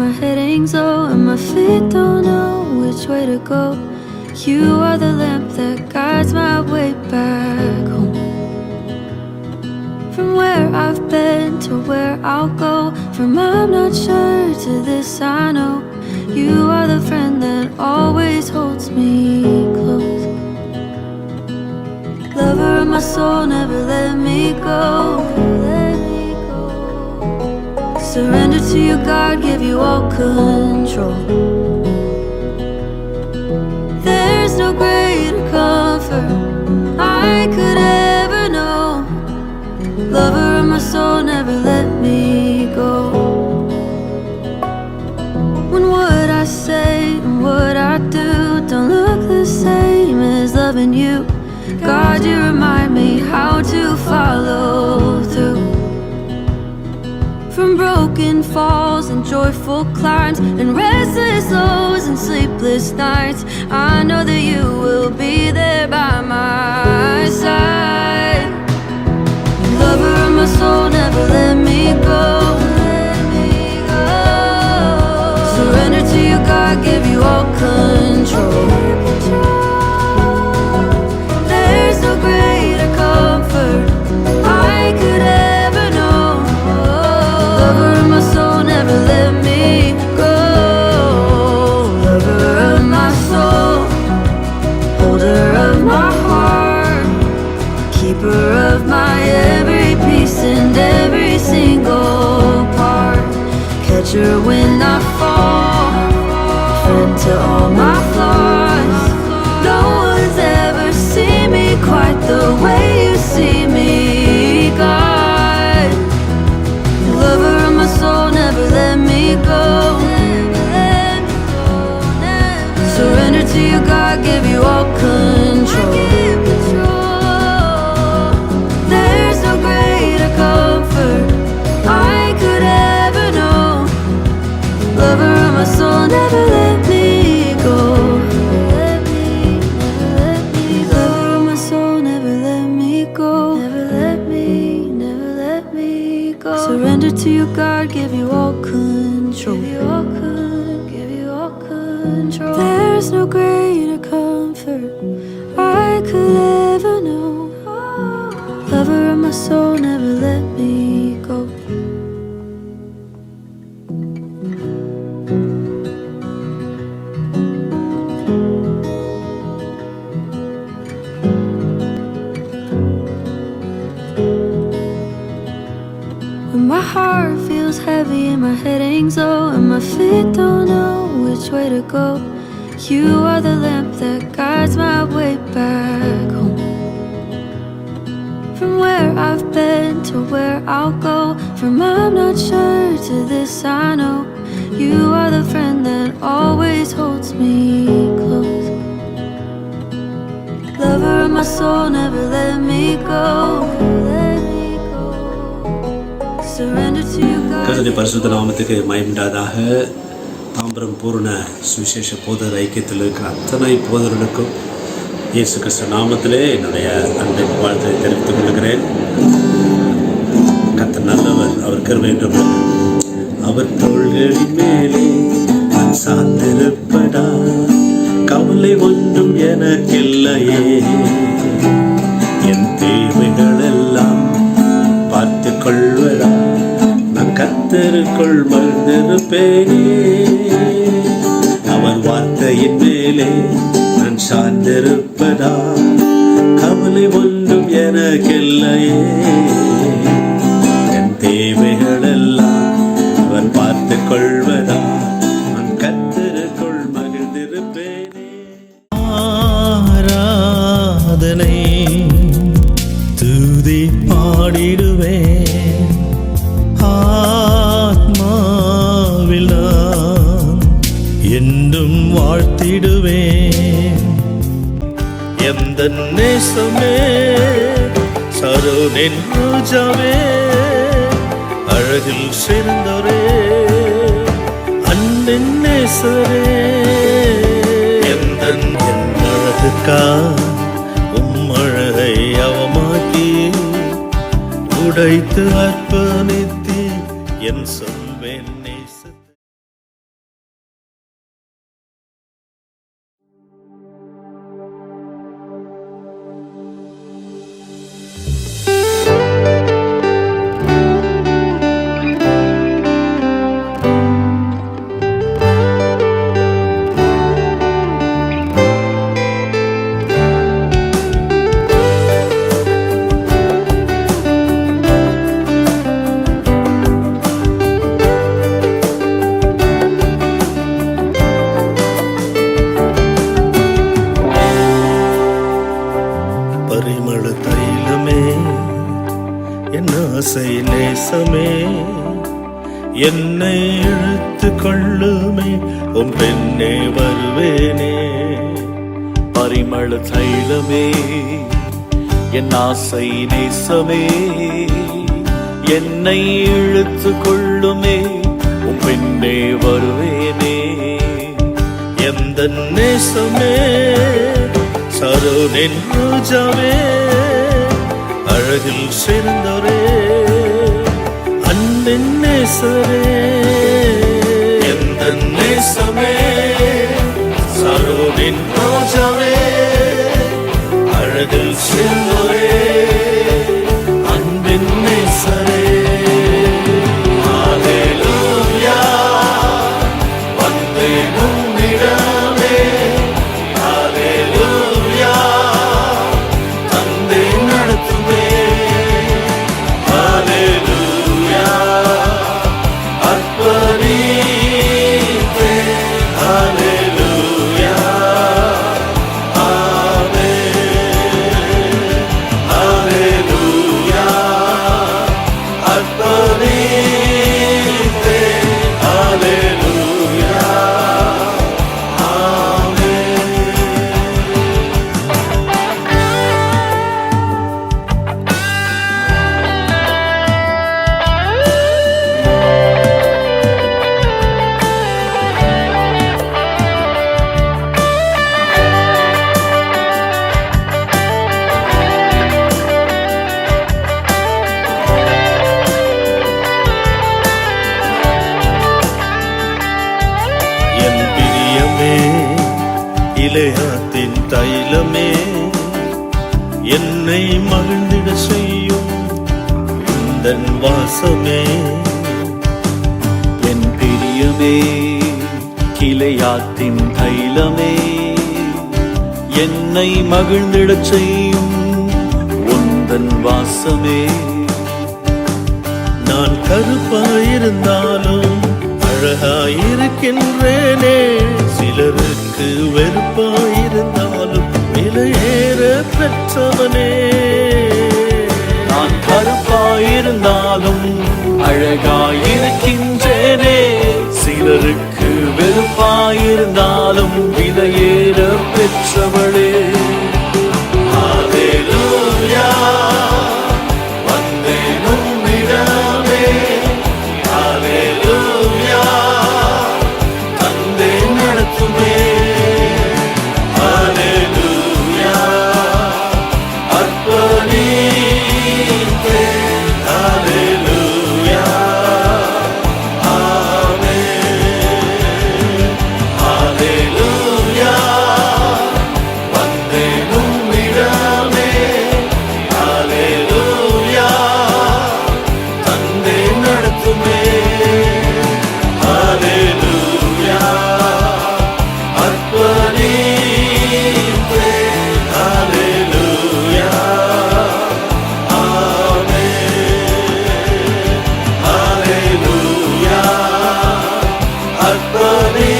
my head hangs low and my feet don't know which way to go. You are the lamp that guides my way back home. From where I've been to where I'll go, from I'm not sure to this I know, you are the friend that always holds me close. Lover of my soul, never let me go. Surrender to you, God, give you all control. There's no greater comfort I could ever know. Lover of my soul, never let me go. When what I say and what I do don't look the same as loving you, God, you remind me how to follow through. From broken falls and joyful climbs and restless lows and sleepless nights, I know that you will be there by my side. Lover of my soul, never let me go. Surrender to you, God, give you all control. There's no greater comfort I could ever know. Lover of my soul, never let me go. Lover of my soul, holder of my heart, keeper of my every piece and every single part, catcher when I fall, friend to all my flaws. No one's ever seen me quite the way you see me, God. Lover of my soul, never let me go. Surrender to you, God, give you all control. There's no greater comfort I could ever know. Lover of my soul, never let me go. Lover of my soul, never let me go. Never let me go. Surrender to you, God, give you all control. Give you all control. There's no greater comfort I could ever know. Lover of my soul, never let me go. When my heart feels heavy and my head hangs low and my feet don't know which way to go, you are the lamp that guides my way back home. From where I've been to where I'll go, from I'm not sure to this I know, you are the friend that always holds me close. Lover of my soul, never let me go. Surrender to you, God. கர்த்தருடைய பரிசுத்த நாமத்துக்கு மகிமையுண்டாதாக. தாம்பரம் பூரண சுவிசேஷ போதர் ஐக்கியத்தில் இருக்கிற அத்தனை போதர்களுக்கும் இயேசு கிறிஸ்து நாமத்திலே என்னுடைய அன்பை வாழ்த்தை தெரிவித்துக் கொள்கிறேன். கர்த்தர் நல்லவர், அவர் கிருபை என்றும் அவர் தோள்களின் மேலே நான் சார்ந்திருப்பதா, கவலை ஒன்றும் எனக்கில்லையே. என் தேவைகள் எல்லாம் பார்த்து கொள்வதா, நான் கர்த்தருக்குள் மகிழ்ந்திருப்பேனே. அவர் வார்த்தையின் மேலே நான் சார்ந்திருப்பதா, கவலை ஒன்றும் எனக்கில்லையே. என் தேவைகள் எல்லாம் அவர் பார்த்து கொள்வதா, நான் கர்த்தருக்குள் மகிழ்ந்திருப்பேனே. ஆராதனை துதி பாடிடுவேன், ஆத்மாவில் நான் என்றும் வாழ்த்திடுவேன். எந்த நேசமே சரோனின் ரோஜாவே, அழகில் சேர்ந்தோரே அன்பின் நேசரே. எந்த அழகுக்கா அழகை அவமாக்கி உடைத்து அர்ப்பணித்து என் சொல்வேன். பரிமள தைலமே என் ஆசை நேசமே என்னை இழுத்து கொள்ளுமே உன் பெண்ணே வருவேனே. பரிமள தைலமே என் ஆசை நேசமே என்னை இழுத்து கொள்ளுமே உன் பின்னே வருவேனே. எந்த நேசமே சரோனின் ரோஜாவே அழகில் சேர்ந்தோரே அன்பின் நேசரே. எந்த நேசமே சரோனின் ரோஜாவே அழகில் சேர்ந்தோரே அன்பின் நேசரே. ஹல்லேலூயா வந்தேன் உம்மிடமே. ஹல்லேலூயா தந்தை நடத்துமே. ஹல்லேலூயா அர்ப்பணித்தே. ஹல்லேலூயா ஆமென். ஹல்லேலூயா அர்ப்பணித்தே. ஹல்லேலூயா ஆமென். என் பிரியமே இளையாத்தின் தைலமே என்னை மகிழ்ந்திட செய்யும் உந்தன் வாசமே. என் பிரியமே கிளையாத்தின் தைலமே என்னை மகிழ்ந்திடச் செய்யும் உந்தன் வாசமே. நான் கருப்பாயிருந்தாலும் அழகாயிருக்கின்றேனே. சிலருக்கு வெறுப்பாயிருந்தாலும் விலையேற பெற்றவனே. நான் கருப்பாயிருந்தாலும் அழகாயிருக்கின்றேனே. சிலருக்கு வெறுப்பாயிருந்தாலும் விலையேற பெற்றவளே. ஹல்லேலூயா வந்தேன் உம்மிடமே. ஹல்லேலூயா தந்தை நடத்துமே. ஹல்லேலூயா அர்ப்பணித்தே. ஹல்லேலூயா ஆமென். ஹல்லேலூயா வந்தேன் உம்மிடமே. ஹல்லேலூயா தந்தை நடத்துமே. ஹல்லேலூயா அர்ப்பணித்தே. ஹல்லேலூயா ஆமென். ஹல்லேலூயா அர்ப்பணித்தே.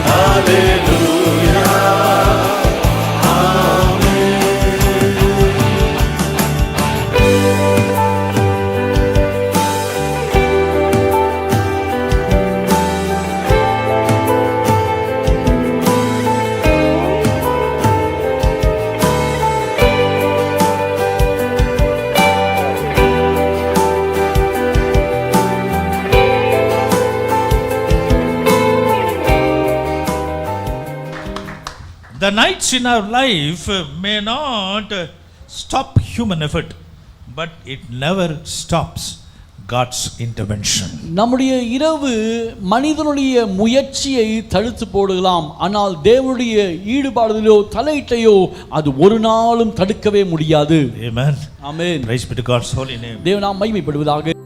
ஹல்லேலூயா The nights in our life may not stop human effort, but it never stops God's intervention. நம்முடைய இரவு மனிதனுடைய முயற்சியை தடுத்து போடலாம், ஆனால் தேவனுடைய ஈடுபாடுதலோ தலையிட்டையோ அது ஒரு நாளும் தடுக்கவே முடியாது. Amen. Amen. Praise be to God's holy name. தேவ நாமம் மகிமைப்படுவதாக.